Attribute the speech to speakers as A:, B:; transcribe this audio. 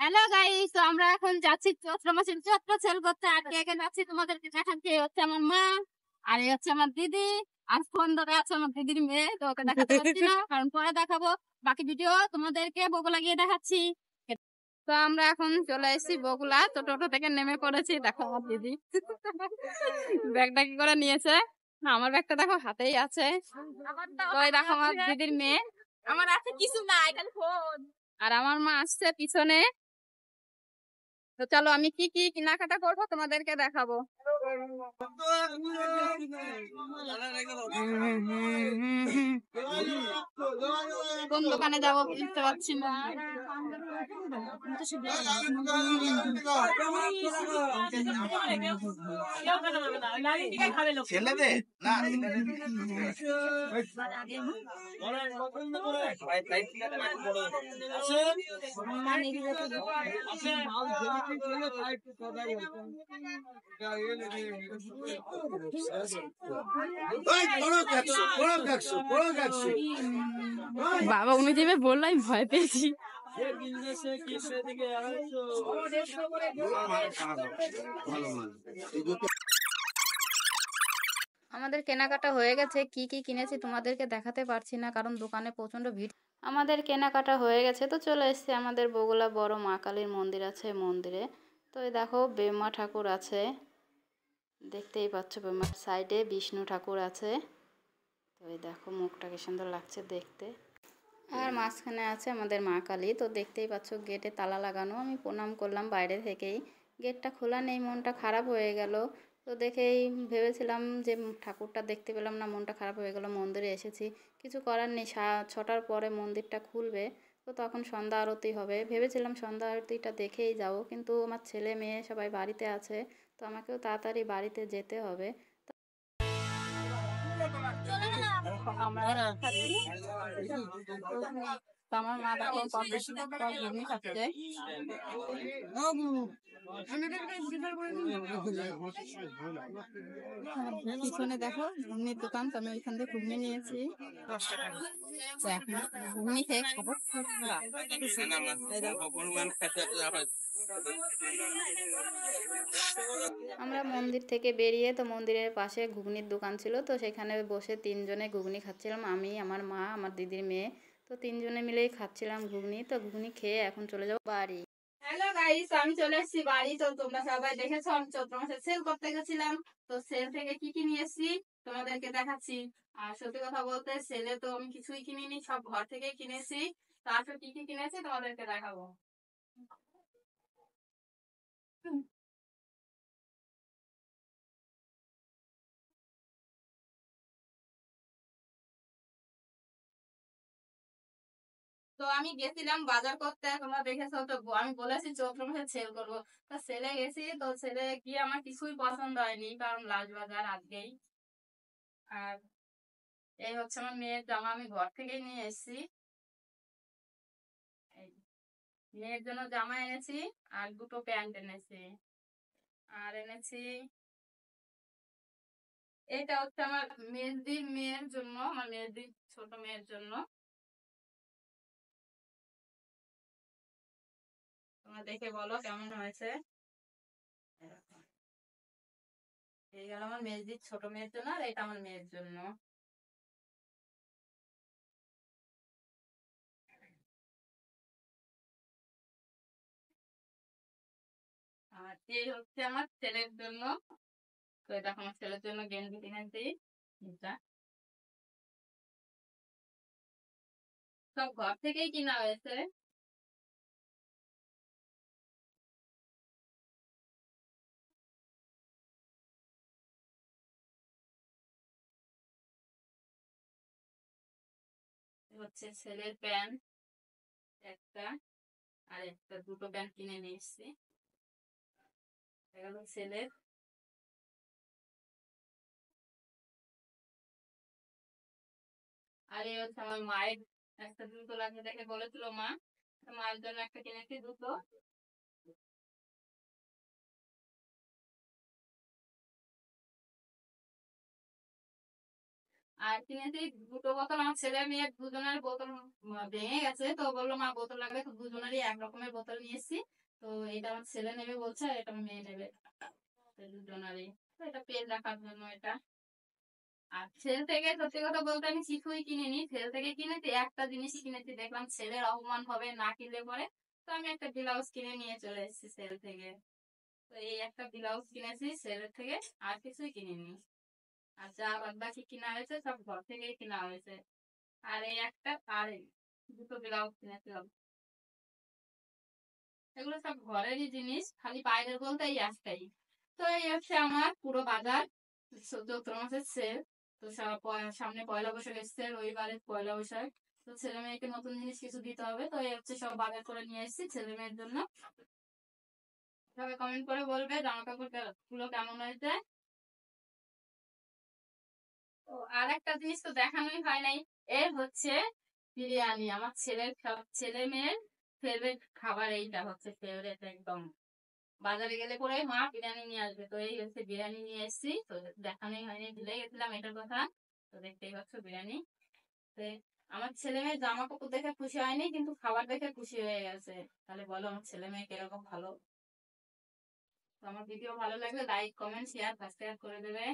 A: Hello guys, তো আমরা এখন যাচ্ছি চৈত্র মাসের চৈত্র সেল করতে। আর কে কে যাচ্ছি তোমাদেরকে দেখাচ্ছি। এই হচ্ছে আমার মা, আর এই হচ্ছে আমার দিদি, আর ফোন ধরে আছে আমার দিদির মেয়ে। তো ওকে দেখাতে পারছি না, কারণ পরে দেখাবো। বাকি ভিডিও তোমাদেরকে বগুলা গিয়ে দেখাচ্ছি। তো আমরা এখন চলে এসেছি বগুলা। তো টোটো থেকে নেমে পড়েছি। দেখো আমার দিদি ব্যাগটা কি করে নিয়েছে। না, আমার ব্যাগটা দেখো হাতেই আছে। তো এই দেখো আমার দিদির মেয়ে। আমার আছে কিছু না, এখানে ফোন। আর আমার মা আসছে পিছনে। তো চলো, আমি কি কি কেনাকাটা করবো তোমাদেরকে দেখাবো। কোন দোকানে যাবো বুঝতে পারছি না। বাবা উনি যেভাবে বললো আমি ভয় পেয়েছি। আমাদের কেনাকাটা হয়ে গেছে। কি কি কিনেছি তোমাদেরকে দেখাতে পারছি না, কারণ দোকানে প্রচন্ড ভিড়। আমাদের কেনাকাটা হয়ে গেছে, তো চলে এসেছি আমাদের বগুলা বড় মা কালীর মন্দির আছে মন্দিরে। তো এই দেখো বেমা ঠাকুর আছে, দেখতেই পাচ্ছ। বেমার সাইডে বিষ্ণু ঠাকুর আছে। তো এই দেখো মুখটা কি সুন্দর লাগছে দেখতে। আর মাঝখানে আছে আমাদের মা কালী। তো দেখতেই পাচ্ছ গেটে তালা লাগানো। আমি প্রণাম করলাম বাইরে থেকেই। গেটটা খোলা নেই, মনটা খারাপ হয়ে গেল। তো দেখেই ভেবেছিলাম যে ঠাকুরটা দেখতে পেলাম না, মনটা খারাপ হয়ে গেল। মন্দিরে এসেছি, কিছু করার নেই। 6টার পরে মন্দিরটা খুলবে, তো তখন সন্ধ্যা আরতি হবে। ভেবেছিলাম সন্ধ্যা আরতিটা দেখেই যাব, কিন্তু আমার ছেলে মেয়ে সবাই বাড়িতে আছে, তো আমাকেও তাড়াতাড়ি বাড়িতে যেতে হবে। আমার মা দেখো ঘুগনি খাচ্ছে। পিছনে দেখো ঘুগনির দোকান, তো আমি ওইখান থেকে ঘুগনি নিয়েছি। ঘুগনি খেয়ে খাবো। আমরা মন্দির থেকে বেরিয়ে, তো মন্দিরের পাশে ঘুগনির দোকান ছিল, তো সেখানে বসে 3জনে ঘুগনি খাচ্ছিলাম। আমি, আমার মা, আমার দিদির মেয়ে। তো 3জনে মিলেই খাচ্ছিলাম ঘুগনি। তো ঘুগনি খেয়ে এখন চলে যাবো বাড়ি। হ্যালো গাইস, আমি চলে এসেছি বাড়ি। তো তোমরা সবাই দেখেছো আমি চৈত্র মাসে সেল করতে গেছিলাম। তো সেল থেকে কি কি নিয়ে এসেছি তোমাদেরকে দেখাচ্ছি। আর সত্যি কথা বলতে সেলে তো আমি কিছুই কিনিনি, সব ঘর থেকেই কিনেছি। তারপর কি কি কিনেছি তোমাদেরকে দেখাবো। তো আমি গেছিলাম বাজার করতে, তোমরা দেখেছো তো। আমি বলেছি চৈত্র মাসে সেল করবো। তো সেলে গেছি, তো সেলে গিয়ে আমার কিছুই পছন্দ হয়নি, কারণ লাল বাজার আজকেই। আর এই হচ্ছে আমার মেয়ের জামা, আমি ঘর থেকেই নিয়ে এসেছি। এই মেয়ের জন্য জামা এনেছি, আর 2টো প্যান্ট এনেছি। আর এনেছি এটা হচ্ছে আমার মেয়ের জন্য, আমার ছোট মেয়ের জন্য। তোমরা দেখে বলো কেমন হয়েছে। এই গেল আমার ছোট মেয়ের জন্য, আর এটা আমার মেয়ের জন্য। আর এই হচ্ছে আমার ছেলের জন্য। তো এটা আমার ছেলের জন্য গেঞ্জি কিনেছি। এটা সব ঘর থেকেই কিনা হয়েছে। হচ্ছে ছেলের প্যান্ট একটা, আর একটা 2টো প্যান্ট কিনে নিয়ে এসেছি। এগুলো ছেলের। আর এই হচ্ছে আমার মায়ের একটা জুতো লাগবে দেখে বলেছিল মা, তো মায়ের জন্য একটা কিনেছি জুতো। আর কিনেছি 2টো বোতল। আমার ছেলে মেয়ে দুজনের বোতল ভেঙে গেছে, তো বললো মা বোতল লাগবে, তো দুজনেরই এক রকমের বোতল নিয়ে এসেছি। তো এটা আমার ছেলে নেবে বলছে, আর এটা আমার মেয়ে নেবে, তো দুজনেরই। তো এটা পেন রাখার জন্য এটা। আর সেল থেকে সত্যি কথা বলতে আমি কিছুই কিনিনি, সেল থেকে কিনেছি একটা জিনিসই কিনেছি, দেখলাম ছেলের অপমান হবে না কিনলে পরে, তো আমি একটা ব্লাউজ কিনে নিয়ে চলে এসেছি সেল থেকে। তো এই একটা ব্লাউজ কিনেছি সেল থেকে, আর কিছুই কিনিনি। আর যা বাদ বাকি কিনা হয়েছে সব ঘর থেকেই কিনা হয়েছে। আর এই একটা, আর এই দুটো ব্লাউজ কিনেছিলাম, এগুলো সব ঘরেরই জিনিস, খালি বাইরের বলতে এই একটাই। তো এই হচ্ছে আমার পুরো বাজার, চৈত্র মাসের সেল। তো সামনে পয়লা বৈশাখ এসছে, রবিবারে পয়লা বৈশাখ। তো ছেলে মেয়েকে নতুন জিনিস কিছু দিতে হবে, তো এই হচ্ছে সব বাজার করে নিয়ে এসেছি ছেলে মেয়ের জন্য। সবাই কমেন্ট করে বলবে জামা কাপড় গুলো কেমন হয়েছে। তো আর একটা জিনিস তো দেখানোই হয় নাই, এর হচ্ছে বিরিয়ানি। আমার ছেলে মেয়ের ফেভারিট খাবার, এইটা হচ্ছে ফেভারিট একদম। বাজারে গেলে পরে মা বিরিয়ানি নিয়ে আসবে, তো এই হচ্ছে বিরিয়ানি নিয়ে এসেছি। তো দেখানোই হয়নি, ভুলে গেছিলাম এটার কথা। তো দেখতেই পাচ্ছ বিরিয়ানি। তো আমার ছেলে মেয়ে জামা কাপড় দেখে খুশি হয়নি, কিন্তু খাবার দেখে খুশি হয়ে গেছে। তাহলে বলো আমার ছেলে মেয়ে কিরকম ভালো। তো আমার ভিডিও ভালো লাগলে লাইক কমেন্ট শেয়ার সাবস্ক্রাইব করে দেবে।